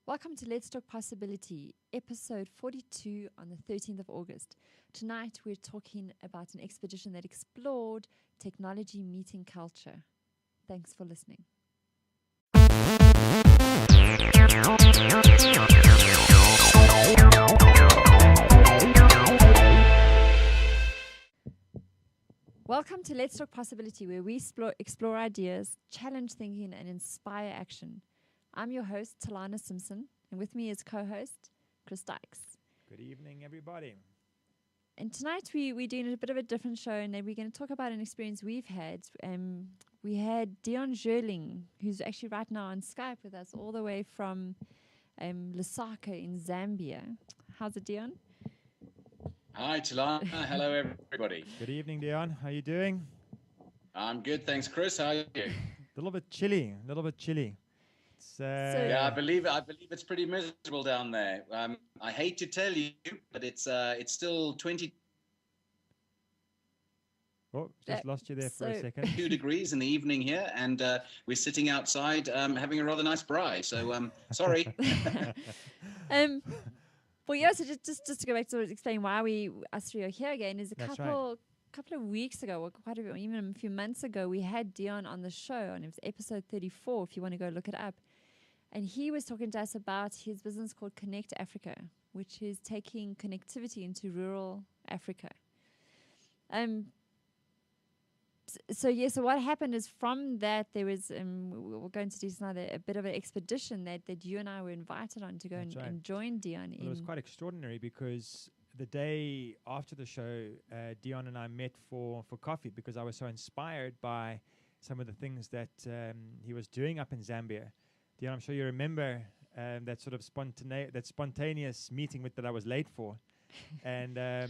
Welcome to Let's Talk Possibility, episode 42 on the 13th of August. Tonight we're talking about an expedition that explored technology meeting culture. Thanks for listening. Welcome to Let's Talk Possibility, where we explore ideas, challenge thinking, and inspire action. I'm your host, Telana Simpson, and with me is co-host Chris Dykes. Good evening, everybody. And tonight we're doing a bit of a different show, and we're going to talk about an experience we've had. We had Dion Jerling, who's actually right now on Skype with us, all the way from Lusaka in Zambia. How's it, Dion? Hi, Telana. Hello, everybody. Good evening, Dion. How are you doing? I'm good, thanks, Chris. How are you? A little bit chilly. Yeah, I believe it's pretty miserable down there. I hate to tell you, but it's still 22 Oh, just lost you there for a second. degrees in the evening here, and we're sitting outside having a rather nice braai. So, sorry. Well, yeah. So just to go back to explain why us three are here again is That's couple of weeks ago, or even a few months ago, we had Dion on the show, and it was episode 34. If you want to go look it up. And he was talking to us about his business called Connect Africa, which is taking connectivity into rural Africa. So what happened is from that there was, we're going to do a bit of an expedition that you and I were invited on to go and join Dion in. It was quite extraordinary because the day after the show, Dion and I met for coffee because I was so inspired by some of the things that he was doing up in Zambia. Dion, I'm sure you remember that sort of spontaneous meeting that I was late for. And a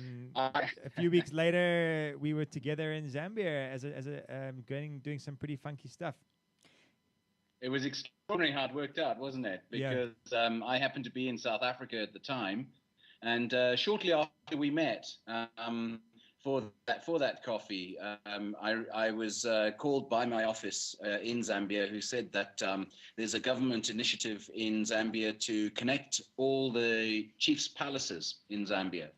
few weeks later, we were together in Zambia doing some pretty funky stuff. It was extraordinary how it worked out, wasn't it? Because I happened to be in South Africa at the time, and shortly after we met for that coffee, I was called by my office in Zambia, who said that there's a government initiative in Zambia to connect all the chiefs' palaces in Zambia.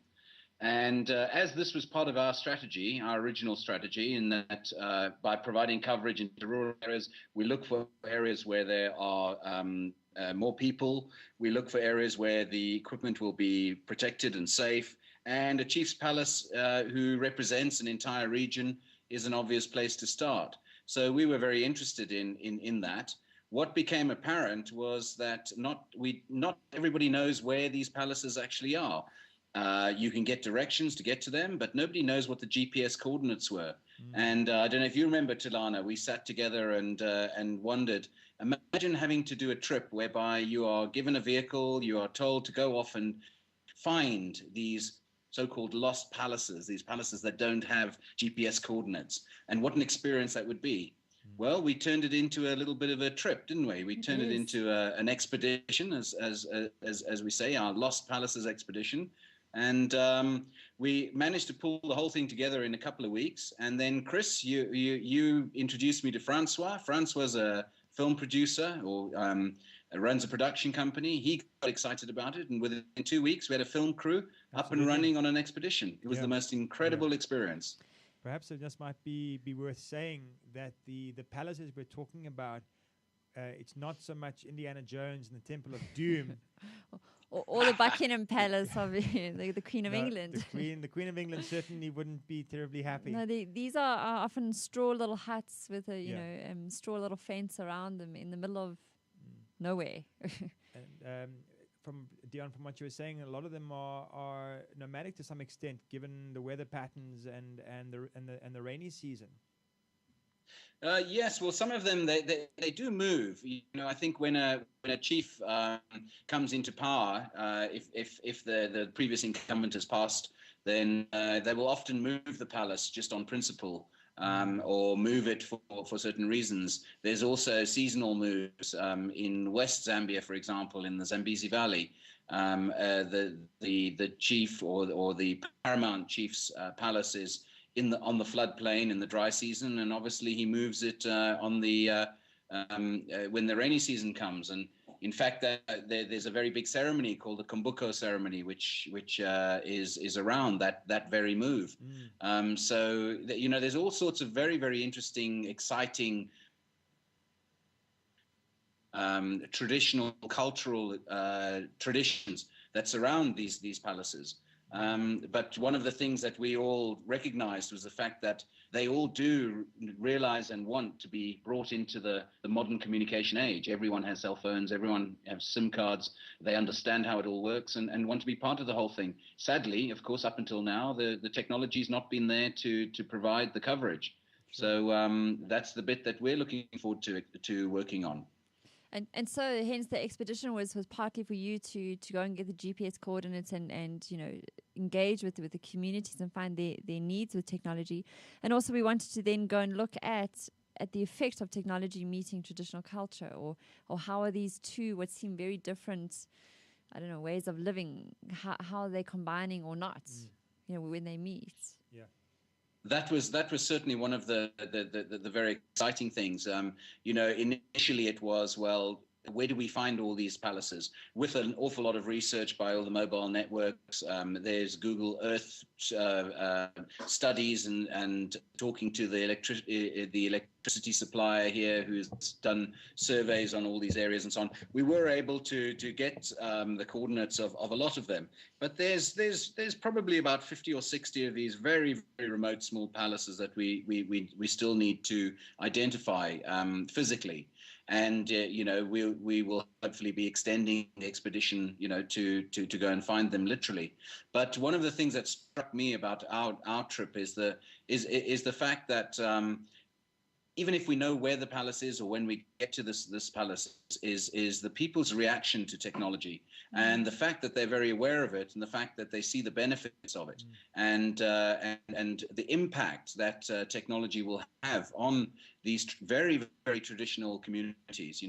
And as this was part of our strategy, our original strategy, in that by providing coverage into rural areas, we look for areas where there are more people. We look for areas where the equipment will be protected and safe. And a chief's palace who represents an entire region is an obvious place to start. So we were very interested in that. What became apparent was that not everybody knows where these palaces actually are. You can get directions to get to them, but nobody knows what the GPS coordinates were. And I don't know if you remember, Telana, we sat together and wondered, imagine having to do a trip whereby you are given a vehicle, you are told to go off and find these so-called lost palaces, these palaces that don't have GPS coordinates, and what an experience that would be. Well, we turned it into a little bit of a trip, didn't we? We turned it into an expedition, as we say, our Lost Palaces expedition. And we managed to pull the whole thing together in a couple of weeks. And then, Chris, you introduced me to Francois. Francois is a film producer or runs a production company. He got excited about it, and within 2 weeks, we had a film crew up and running on an expedition. It was the most incredible experience. Perhaps it just might be worth saying that the palaces we're talking about, it's not so much Indiana Jones and the Temple of Doom. or the Buckingham Palace of the Queen of England. The Queen of England certainly wouldn't be terribly happy. No, these are often straw little huts with a straw little fence around them in the middle of nowhere. And from Dion, from what you were saying, a lot of them are nomadic to some extent, given the weather patterns and the rainy season. Yes, well, some of them they do move. I think when a chief comes into power, if the previous incumbent has passed, then they will often move the palace just on principle. Or move it for certain reasons. There's also seasonal moves in West Zambia, for example, in the Zambezi Valley. The chief or the paramount chief's palace is on the floodplain in the dry season, and obviously he moves it when the rainy season comes. And In fact, there's a very big ceremony called the Kumbuko ceremony, which is around that very move. So there's all sorts of very, very interesting, exciting traditional cultural traditions that surround these palaces. But one of the things that we all recognized was the fact that they all do realize and want to be brought into the modern communication age. Everyone has cell phones, everyone has SIM cards, they understand how it all works and want to be part of the whole thing. Sadly, of course, up until now, the technology's not been there to provide the coverage. So that's the bit that we're looking forward to working on. And so hence the expedition was partly for you to go and get the GPS coordinates and engage with the communities and find their needs with technology. And also we wanted to then go and look at the effect of technology meeting traditional culture, or how are these two what seem very different, I don't know, ways of living, how are they combining or not, when they meet. Yeah. That was certainly one of the very exciting things. Initially it was, well, where do we find all these palaces? With an awful lot of research by all the mobile networks, there's Google Earth studies and talking to the electricity supplier here who's done surveys on all these areas and so on. We were able to get the coordinates of a lot of them. But there's probably about 50 or 60 of these very, very remote small palaces that we still need to identify physically. And we will hopefully be extending the expedition, to go and find them literally. But one of the things that struck me about our trip is the fact that even if we know where the palace is or when we get to this palace, is the people's reaction to technology, and the fact that they're very aware of it, and the fact that they see the benefits of it, and the impact that technology will have on these very, very traditional communities.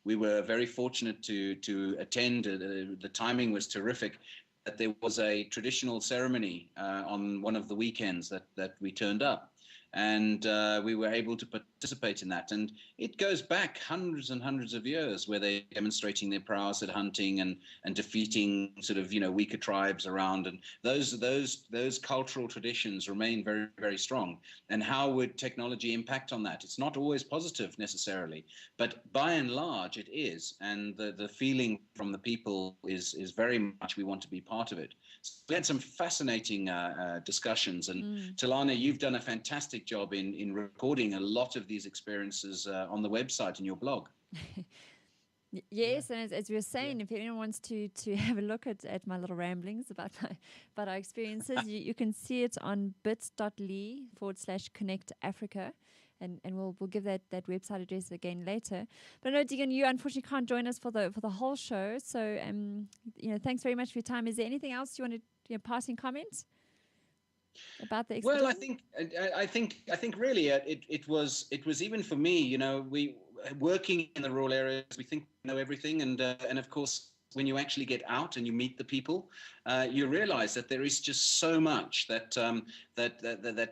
We were very fortunate to attend. The timing was terrific. That there was a traditional ceremony on one of the weekends that we turned up. And we were able to participate in that. And it goes back hundreds and hundreds of years where they're demonstrating their prowess at hunting and defeating sort of, weaker tribes around. And those cultural traditions remain very, very strong. And how would technology impact on that? It's not always positive necessarily, but by and large it is. And the feeling from the people is very much we want to be part of it. So we had some fascinating discussions. And Telana, you've done a fantastic job in recording a lot of these experiences on the website and your blog. Yes, and as we were saying, if anyone wants to have a look at my little ramblings about our experiences, you can see it on bit.ly/Connect Africa. And we'll give that website address again later. But I know, Dion, you unfortunately can't join us for the whole show. So thanks very much for your time. Is there anything else you want to passing comments about the experience? Well, I think really it was even for me. We working in the rural areas, we think we know everything, and of course, when you actually get out and you meet the people, you realize that there is just so much that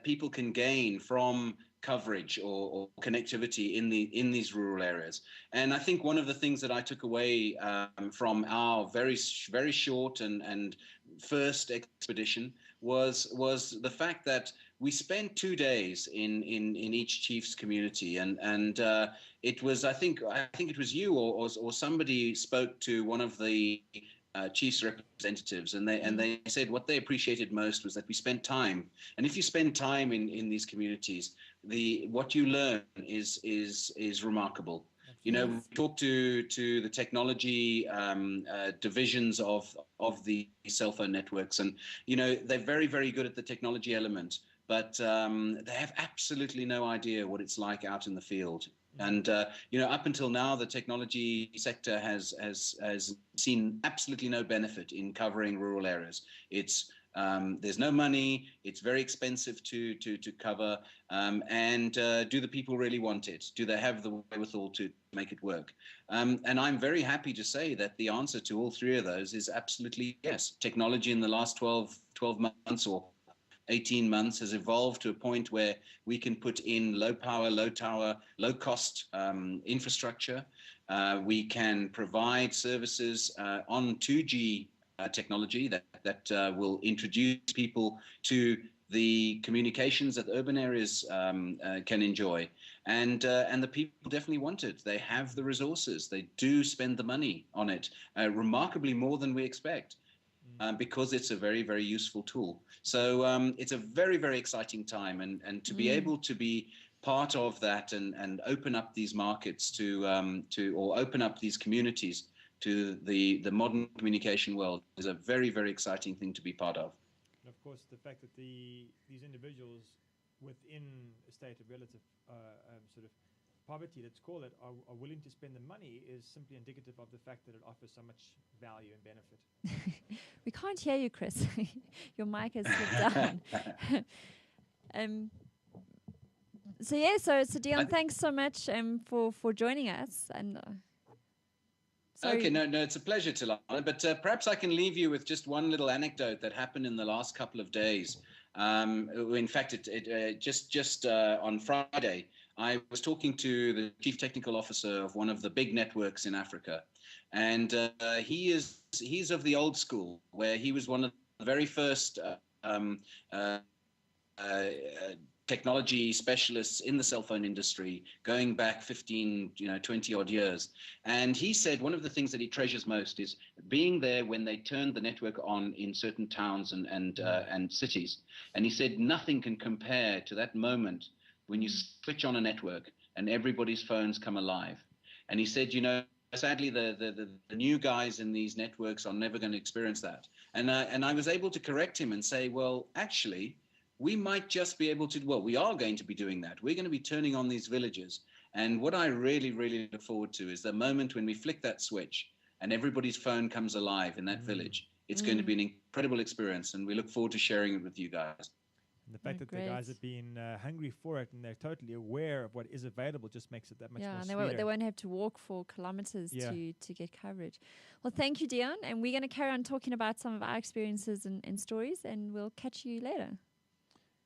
people can gain from coverage or connectivity in these rural areas. And I think one of the things that I took away from our very, very short and first expedition was the fact that we spent 2 days in each chief's community, and it was I think it was you or somebody spoke to one of the chief's representatives, and they said what they appreciated most was that we spent time. And if you spend time in these communities, what you learn is remarkable. We talk to the technology divisions of the cell phone networks, and they're very, very good at the technology element, but they have absolutely no idea what it's like out in the field. And up until now, the technology sector has seen absolutely no benefit in covering rural areas. It's there's no money. It's very expensive to cover. And do the people really want it? Do they have the wherewithal to make it work? And I'm very happy to say that the answer to all three of those is absolutely yes. Technology in the last 12 months or 18 months has evolved to a point where we can put in low power, low tower, low cost infrastructure We can provide services on 2G technology that will introduce people to the communications that urban areas can enjoy, and the people definitely want it. They have the resources. They do spend the money on it, remarkably more than we expect, because it's a very, very useful tool. So it's a very, very exciting time, and to be able to be part of that and open up these markets to or open up these communities to the modern communication world is a very, very exciting thing to be part of. And of course, the fact that these individuals within a state of relative sort of poverty, let's call it, are willing to spend the money is simply indicative of the fact that it offers so much value and benefit. We can't hear you, Chris. Your mic has slipped down. So Dion, thanks so much for joining us. And okay, no, it's a pleasure, Telana. But perhaps I can leave you with just one little anecdote that happened in the last couple of days. In fact, just on Friday, I was talking to the chief technical officer of one of the big networks in Africa, and he's of the old school, where he was one of the very first technology specialists in the cell phone industry, going back 15, 20 odd years. And he said one of the things that he treasures most is being there when they turned the network on in certain towns and cities. And he said nothing can compare to that moment when you switch on a network and everybody's phones come alive. And he said, sadly, the new guys in these networks are never going to experience that. And I was able to correct him and say, well, actually, we might just be able to, we are going to be doing that. We're going to be turning on these villages. And what I really, really look forward to is the moment when we flick that switch and everybody's phone comes alive in that village. It's going to be an incredible experience, and we look forward to sharing it with you guys. And the fact that the guys have been hungry for it and they're totally aware of what is available just makes it that much more sweeter. Yeah, and they won't have to walk for kilometers to get coverage. Well, thank you, Dion. And we're going to carry on talking about some of our experiences and stories, and we'll catch you later.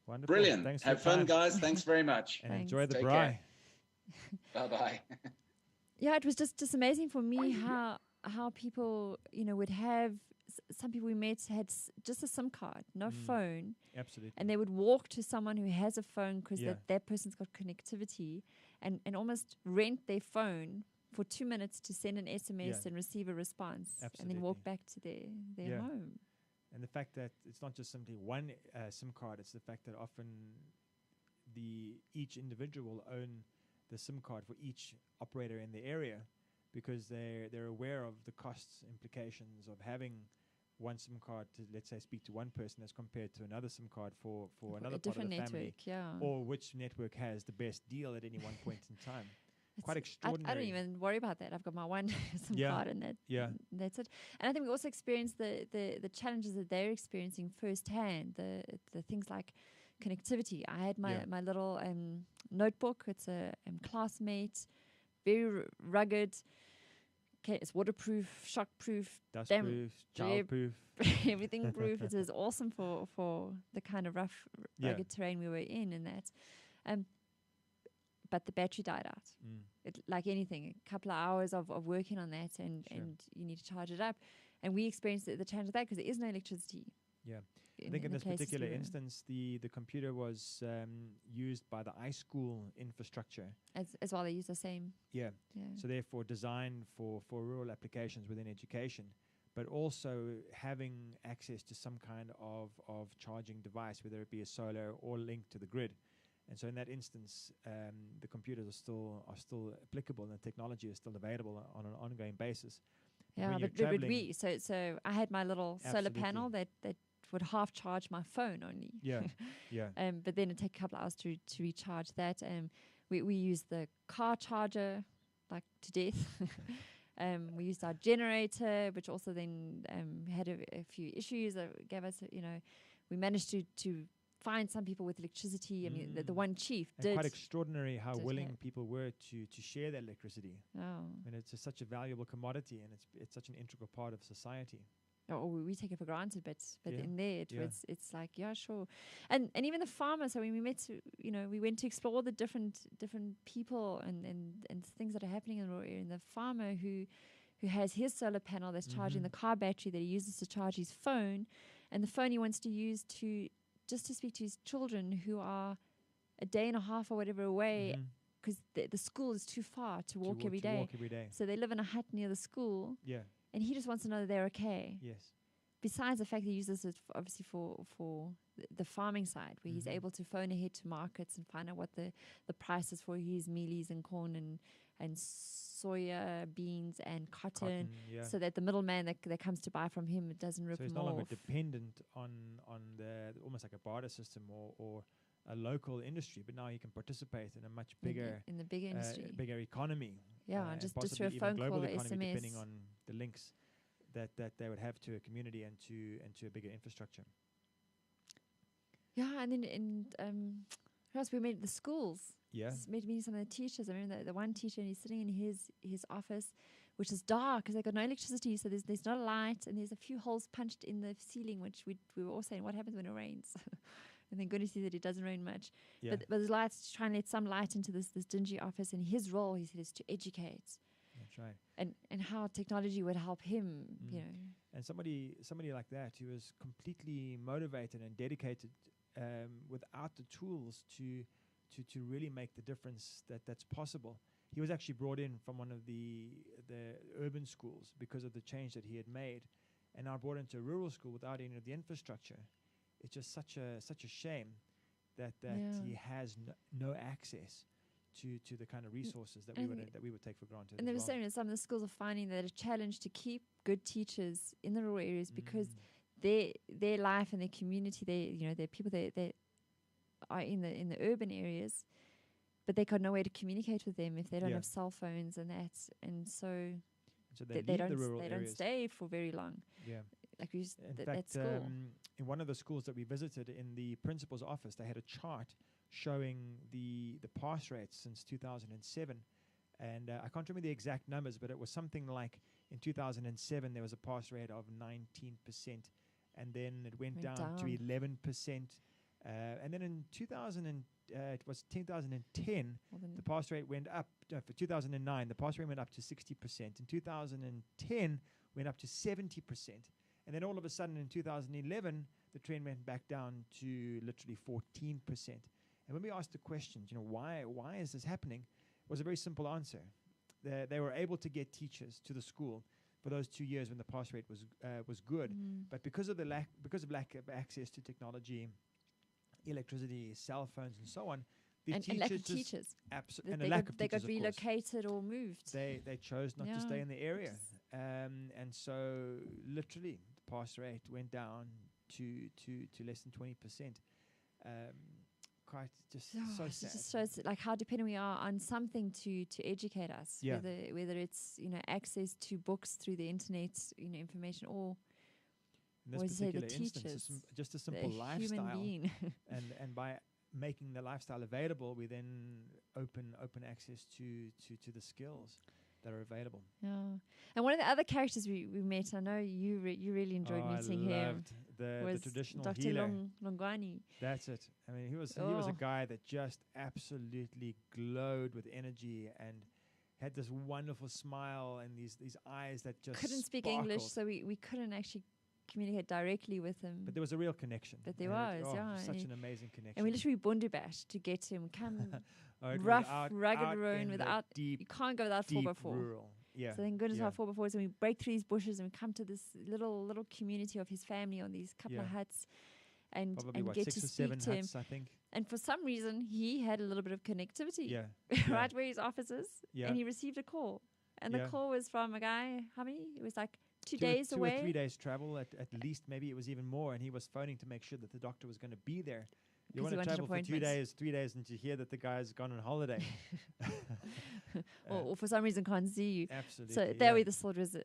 Wonderful. Brilliant. Thanks. Have fun, guys. Thanks very much. And enjoy the braai. Bye-bye. Yeah, it was just amazing for me how people, would have, some people we met had just a SIM card, no phone. Absolutely. And they would walk to someone who has a phone because that person's got connectivity and almost rent their phone for 2 minutes to send an SMS and receive a response. Absolutely. And then walk back to their home. And the fact that it's not just simply one SIM card, it's the fact that often each individual will own the SIM card for each operator in the area, because they're aware of the costs implications of having one SIM card to, let's say, speak to one person as compared to another SIM card for another part of the family, or which network has the best deal at any one point in time. Quite extraordinary. I don't even worry about that. I've got my one SIM card, and that's it. And I think we also experienced the challenges that they're experiencing firsthand. The things like connectivity. I had my little notebook. It's a classmate, very rugged. Okay, it's waterproof, shockproof, dustproof, childproof, everything proof. It was awesome for the kind of rough, rugged terrain we were in, and that. But the battery died out. Like anything, a couple of hours of working on that, and you need to charge it up. And we experienced the challenge of that because there is no electricity. Yeah. I think in this particular instance, the computer was used by the iSchool infrastructure. As well, they use the same. Yeah. So therefore designed for rural applications within education, but also having access to some kind of charging device, whether it be a solar or linked to the grid. And so in that instance, the computers are still applicable, and the technology is still available on an ongoing basis. Yeah, but so I had my little solar panel that would half charge my phone only. Yeah. But then it'd take a couple of hours to recharge that. We used the car charger like to death. We used our generator, which also then had a few issues that gave us, we managed to find some people with electricity. I mean, the one chief did. Quite extraordinary how willing people were to share their electricity. Oh. And it's such a valuable commodity, and it's such an integral part of society. we take it for granted, but Yeah. in there Yeah. it's like, yeah, sure. And even the farmers, so when we met, we went to explore the different people and things that are happening in the rural area. And the farmer who has his solar panel that's charging the car battery that he uses to charge his phone, and the phone he wants to use to speak to his children who are a day and a half or whatever away, because the school is too far to walk every day. So they live in a hut near the school. Yeah. And he just wants to know that they're okay. Yes. Besides the fact that he uses it obviously for the farming side, where he's able to phone ahead to markets and find out what the price is for his mealies and corn and soya beans and cotton, yeah. so that the middleman that comes to buy from him, it doesn't rip So him he's off. no longer dependent on the almost like a barter system or a local industry, but now he can participate in a much bigger in the bigger industry, bigger economy. Yeah, and just possibly through a even phone global call or economy, SMS. depending on the links that they would have to a community and to a bigger infrastructure. Yeah, and then who else? We met at the schools. Yeah. Meeting some of the teachers. I remember the one teacher, and he's sitting in his office, which is dark because they've got no electricity, so there's no light, and there's a few holes punched in the ceiling, which we were all saying, what happens when it rains? And thank goodness that it doesn't rain much. Yeah. But there's lights to try and let some light into this dingy office, and his role, he said, is to educate. That's right. And how technology would help him, And somebody like that who was completely motivated and dedicated without the tools to really make the difference that's possible. He was actually brought in from one of the urban schools because of the change that he had made, and now brought into a rural school without any of the infrastructure. It's just such a shame that he has no access to the kind of resources that we would take for granted. And they were saying that some of the schools are finding that a challenge to keep good teachers in the rural areas because their life and their community, they're people that are in the urban areas, but they got nowhere to communicate with them if they don't have cell phones and that, and so they don't stay for very long. Yeah. Like we in fact, in one of the schools that we visited, in the principal's office, they had a chart showing the pass rates since 2007. And I can't remember the exact numbers, but it was something like in 2007 there was a pass rate of 19%, and then it went down to 11%. And then in 2010, the pass rate went up. For 2009, the pass rate went up to 60%. In 2010, went up to 70%. And then all of a sudden in 2011, the trend went back down to literally 14%. And when we asked the questions, why is this happening? It was a very simple answer. They were able to get teachers to the school for those 2 years when the pass rate was good, but because of lack of access to technology, electricity, cell phones, and so on, and lack of teachers. And a lack of teachers, they got relocated or moved. They chose not to stay in the area, and so literally the pass rate went down to less than 20%. Quite just so sad. It just shows like how dependent we are on something to educate us. Yeah. Whether it's access to books through the internet, information, or in this particular the instance, teachers, just a simple lifestyle. Human being. and by making the lifestyle available, we then open access to the skills that are available. Yeah. And one of the other characters we met, I know you really enjoyed meeting him. The traditional Dr. healer. Longwani. That's it. I mean, he was a guy that just absolutely glowed with energy and had this wonderful smile and these eyes that just couldn't speak sparkled. English, so we couldn't actually communicate directly with him. But there was a real connection. But there was, such an amazing connection. And we literally bundubash to get him. Come rugged road without you can't go without 4x4. Rural. Yeah. So thank goodness our 4x4s, and we break through these bushes and we come to this little community of his family on these couple of huts, and probably get 6 to or speak 7 to huts, him. I think. And for some reason, he had a little bit of connectivity. Yeah. Right where his office is, and he received a call, and the call was from a guy. How many? It was like 2 days away. 2 or 3 days travel at least. Maybe it was even more, and he was phoning to make sure that the doctor was going to be there. You want to travel for 2 days, 3 days, and to hear that the guy's gone on holiday. or for some reason can't see you. Absolutely. So that way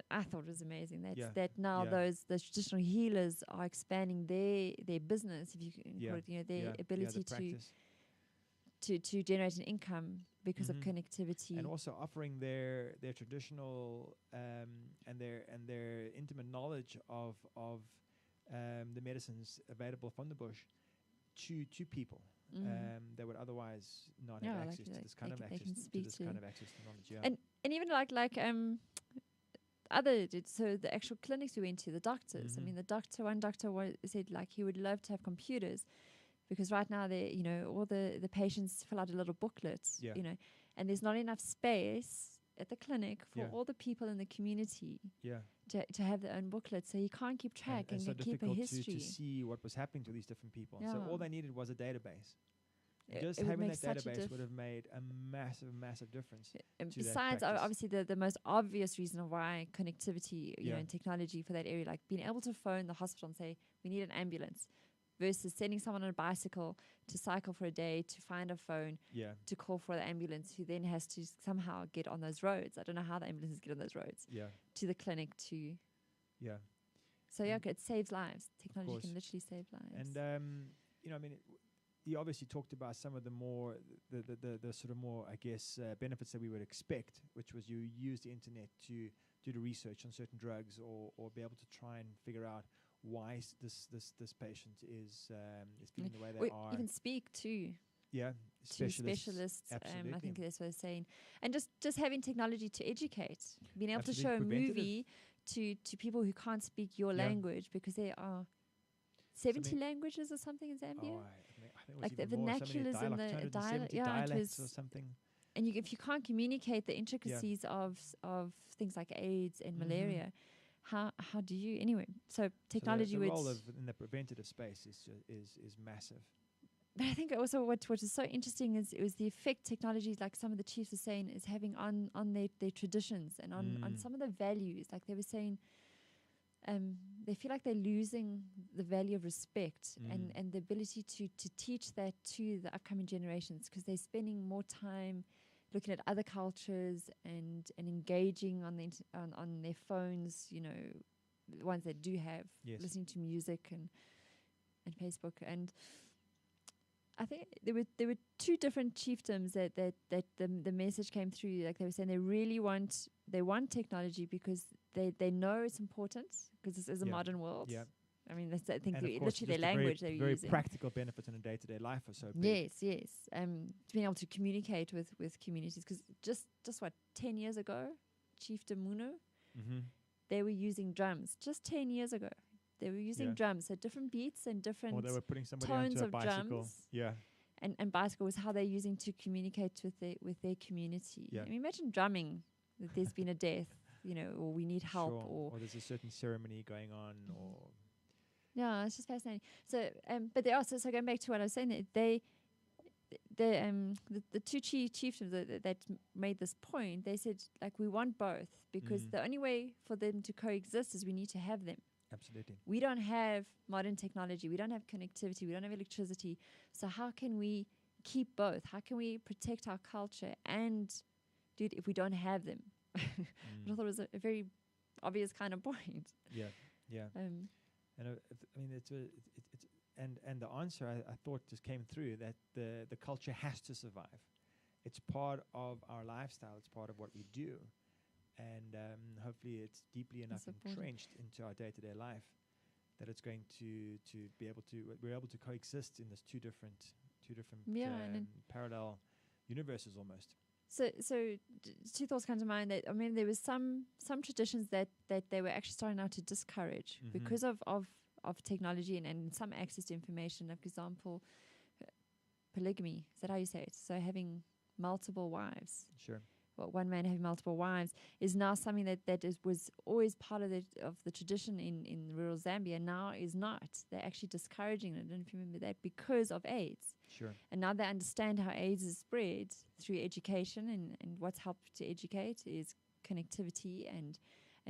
I thought was amazing. That now those traditional healers are expanding their business, if you can call it, their ability to generate an income because of connectivity, and also offering their traditional and their intimate knowledge of the medicines available from the bush to people that would otherwise not have access to this kind of access to knowledge. Yeah. And even so the actual clinics we went to, the doctors. I mean, one doctor said like he would love to have computers, because right now all the patients fill out a little booklet, and there's not enough space at the clinic for all the people in the community to have their own booklet, so you can't keep track and so keep a history to see what was happening to these different people. So all they needed was a database. Just it having that database would have made a massive difference. And besides, obviously, the most obvious reason why connectivity, and technology for that area, like being able to phone the hospital and say, we need an ambulance, versus sending someone on a bicycle to cycle for a day to find a phone to call for the ambulance, who then has to somehow get on those roads. I don't know how the ambulances get on those roads. To the clinic to. Yeah. So it saves lives. Technology can literally save lives. And I mean, you obviously talked about some of the more the sort of more, I guess, benefits that we would expect, which was you use the internet to do the research on certain drugs, or be able to try and figure out why this patient is feeling the way they are. Even speak to specialists. I think that's what they're saying. And just having technology to educate, being able to show a movie to people who can't speak your language, because there are 70 languages or something in Zambia. I think like the vernaculars and the dialects or something. And if you can't communicate the intricacies of things like AIDS and malaria, how do you anyway? So technology the role in the preventative space is massive. But I think also what is so interesting is the effect technology, like some of the chiefs are saying, is having on their traditions and on some of the values. Like they were saying, they feel like they're losing the value of respect and the ability to teach that to the upcoming generations, because they're spending more time looking at other cultures and engaging on their phones, the ones that do have, listening to music and Facebook. And I think there were two different chiefdoms that the message came through. Like they were saying, they want technology because they know it's important, because this is a modern world. Yeah. I mean, that's, I think, literally their language they're using. Very practical benefits in a day-to-day life or so. Yes. Being able to communicate with communities, because just what, 10 years ago, Chief Demuno, they were using drums. Just 10 years ago, they were using drums, so different beats and different they were putting somebody tones onto a of bicycle. Drums. Yeah. And bicycle was how they're using to communicate with their community. Yeah. I mean, imagine drumming, that there's been a death, or we need help, or there's a certain ceremony going on, or. Yeah, it's just fascinating. So, but they also, so going back to what I was saying, that the two chieftains that made this point, they said, like, we want both, because the only way for them to coexist is we need to have them. Absolutely. We don't have modern technology. We don't have connectivity. We don't have electricity. So how can we keep both? How can we protect our culture and do it if we don't have them? I thought it was a very obvious kind of point. Yeah. And I mean, it's and the answer I thought just came through, that the culture has to survive. It's part of our lifestyle. It's part of what we do, and hopefully it's deeply enough entrenched into our day-to-day life that it's going to be able to, we're able to coexist in this two different parallel universes almost. So two thoughts come to mind. That, I mean, there was some traditions that they were actually starting now to discourage because of technology and some access to information. For example, polygamy. Is that how you say it? So having multiple wives. Sure. Well, one man having multiple wives is now something that was always part of the tradition in rural Zambia. Now is not. They're actually discouraging it. I don't know if you remember that, because of AIDS. Sure. And now they understand how AIDS is spread through education, and what's helped to educate is connectivity and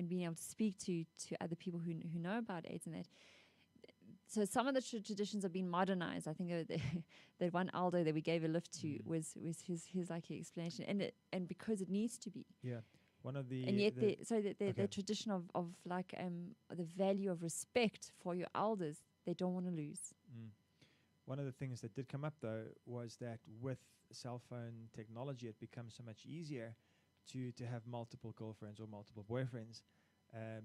being able to speak to other people who know about AIDS and that. So some of the traditions are being modernized. I think that one elder that we gave a lift to was his like explanation, and because it needs to be. Yeah. One of the and yet the tradition of like the value of respect for your elders, they don't want to lose. One of the things that did come up though was that with cell phone technology, it becomes so much easier to have multiple girlfriends or multiple boyfriends,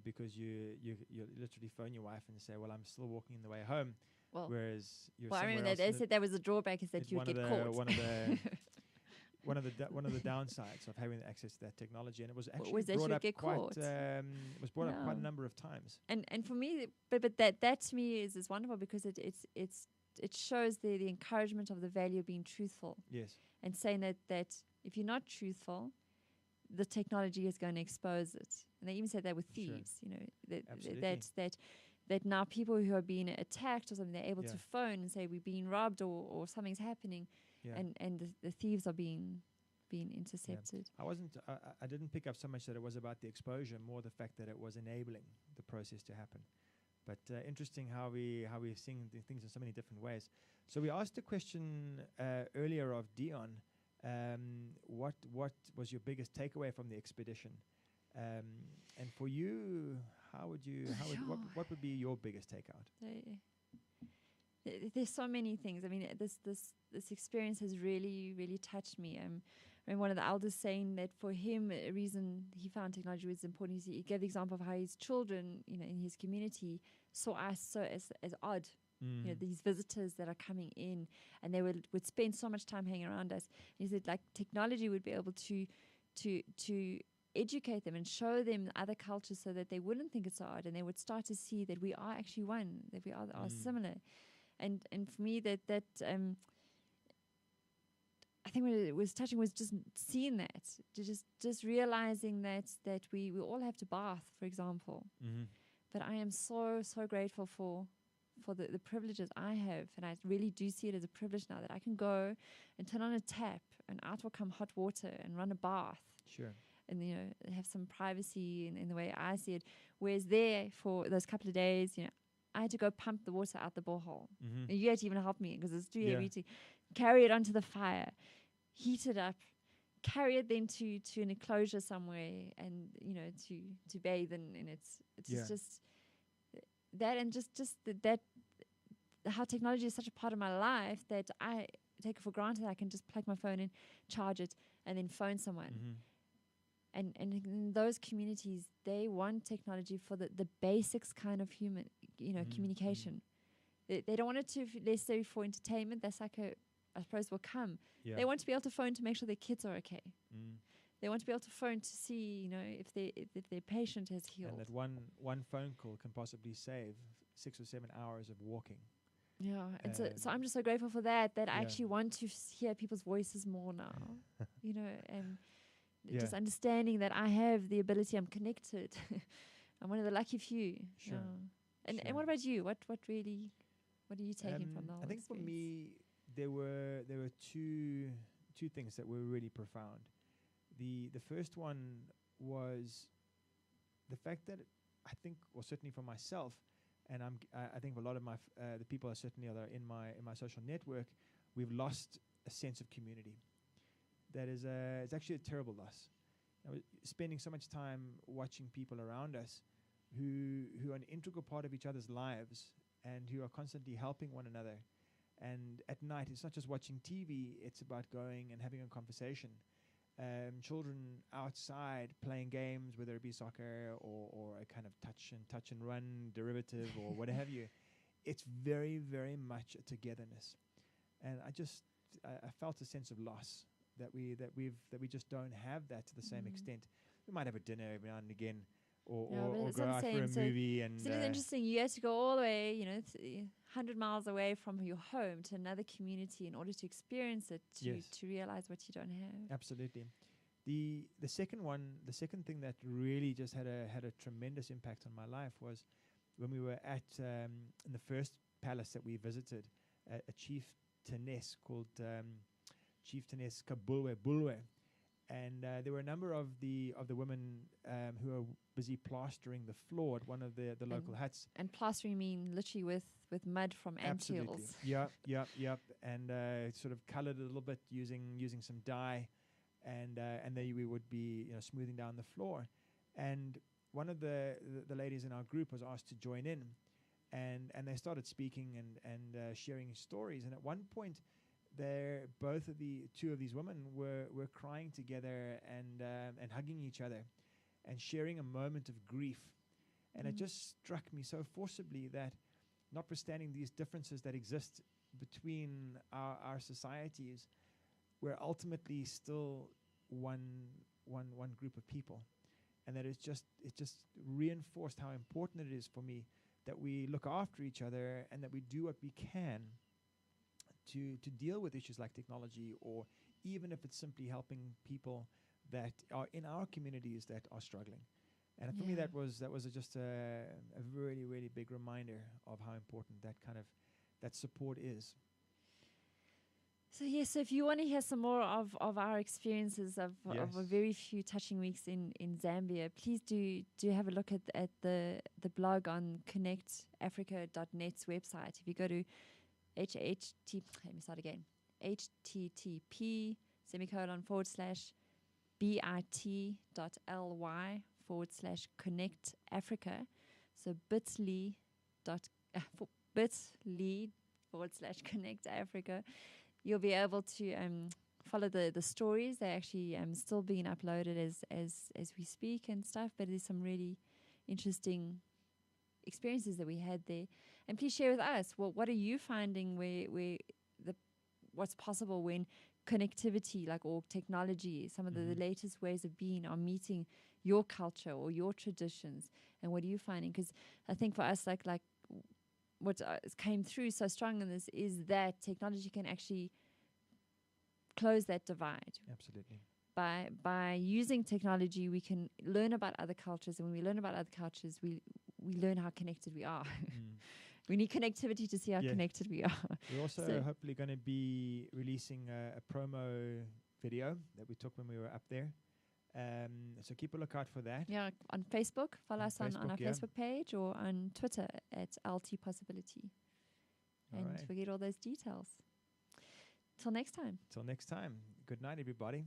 because you literally phone your wife and say, well, I'm still walking the way home, Well, whereas you're I somewhere remember else that they said that was a drawback, is that you would get caught. One of the downsides of having access to that technology, and it was actually was that brought you up get quite caught. was brought up quite a Yeah. number of times. And for me, but that to me is wonderful, because it shows the encouragement of the value of being truthful, Yes, and saying that if you're not truthful, the technology is going to expose it. And they even said that with Sure. thieves, Absolutely. that now people who are being attacked or something, they're able Yeah. to phone and say we're being robbed, or something's happening, yeah. and the thieves are being intercepted. I didn't pick up so much that it was about the exposure, more the fact that it was enabling the process to happen. But interesting how we're seeing the things in so many different ways. So we asked a question earlier of Dion. What was your biggest takeaway from the expedition? And for you, what would be your biggest takeout? There's so many things. I mean, this experience has really, really touched me. I remember one of the elders saying that for him, a reason he found technology was important is he gave the example of how his children, in his community, saw us so as odd. These visitors that are coming in, and they would spend so much time hanging around us. And he said, like, technology would be able to educate them and show them other cultures, so that they wouldn't think it's odd, and they would start to see that we are actually one, that we are similar. And for me, that I think what it was touching was just seeing that, just realizing that we all have to bath, for example. Mm-hmm. But I am so grateful for the privileges I have, and I really do see it as a privilege now that I can go and turn on a tap and out will come hot water and run a bath. Sure. And have some privacy in the way I see it. Whereas there, for those couple of days, I had to go pump the water out the borehole. Mm-hmm. And you had to even help me, because it's too Yeah. heavy to carry it onto the fire, heat it up, carry it then to an enclosure somewhere, and to bathe in. And it's Yeah. just that, and just that how technology is such a part of my life that I take it for granted that I can just plug my phone in, charge it, and then phone someone. Mm-hmm. And in those communities, they want technology for the basics kind of human, communication. They don't want it to necessarily for entertainment. That's like I suppose will come. Yeah. They want to be able to phone to make sure their kids are okay. Mm. They want to be able to phone to see, if their patient has healed. And that one phone call can possibly save 6 or 7 hours of walking. Yeah, and so I'm just so grateful for that I Yeah. actually want to hear people's voices more now, and Yeah. just understanding that I have the ability, I'm connected. I'm one of the lucky few. Sure. Yeah. And Sure. what about you? What are you taking from the whole I think experience? for me, there were two things that were really profound. The first one was the fact that I think, well, certainly for myself, and I think for a lot of my the people that are in my social network, we've lost a sense of community. That is it's actually a terrible loss. Spending so much time watching people around us who are an integral part of each other's lives and who are constantly helping one another. And at night, it's not just watching TV, it's about going and having a conversation. Children outside playing games, whether it be soccer or a kind of touch and run derivative or what have you. It's very, very much a togetherness. And I felt a sense of loss that we just don't have that to the same extent. We might have a dinner every now and again, or go out for a movie. And so it's interesting. You had to go all the way, 100 miles away from your home to another community in order to experience it, to realize what you don't have. Absolutely. The second thing that really just had a tremendous impact on my life was when we were at in the first palace that we visited, a chieftainess called Chieftainess Kabulwe Bulwe, and there were a number of the women who were busy plastering the floor at one of the local huts. And plastering mean literally with mud from anthills. Yep. And sort of coloured a little bit using some dye, and then we would be smoothing down the floor. And one of the ladies in our group was asked to join in, and they started speaking and sharing stories. And at one point, two of these women were crying together and hugging each other and sharing a moment of grief. And it just struck me so forcibly that, notwithstanding these differences that exist between our societies, we're ultimately still one group of people. And that it just reinforced how important it is for me that we look after each other and that we do what we can to deal with issues like technology, or even if it's simply helping people that are in our communities that are struggling. And for me, that was just a really, really big reminder of how important that support is. So so if you want to hear some more of our experiences of a very few touching weeks in Zambia, please do have a look at the blog on connectafrica.net's website. If you go to http://bit.ly/Connect Africa. So bit.ly/Connect Africa. You'll be able to follow the stories. They're actually still being uploaded as we speak and stuff, but there's some really interesting experiences that we had there. And please share with us, what are you finding what's possible when connectivity, or technology, some of the latest ways of being are meeting your culture or your traditions, and what are you finding? Because I think for us, what came through so strong in this is that technology can actually close that divide. Absolutely. By using technology, we can learn about other cultures, and when we learn about other cultures, we learn how connected we are. We need connectivity to see how connected we are. We're also hopefully going to be releasing a promo video that we took when we were up there. So keep a lookout for that. Yeah, on Facebook. Follow us on our Facebook page, or on Twitter at LT Possibility. And we get all those details. Till next time. Good night, everybody.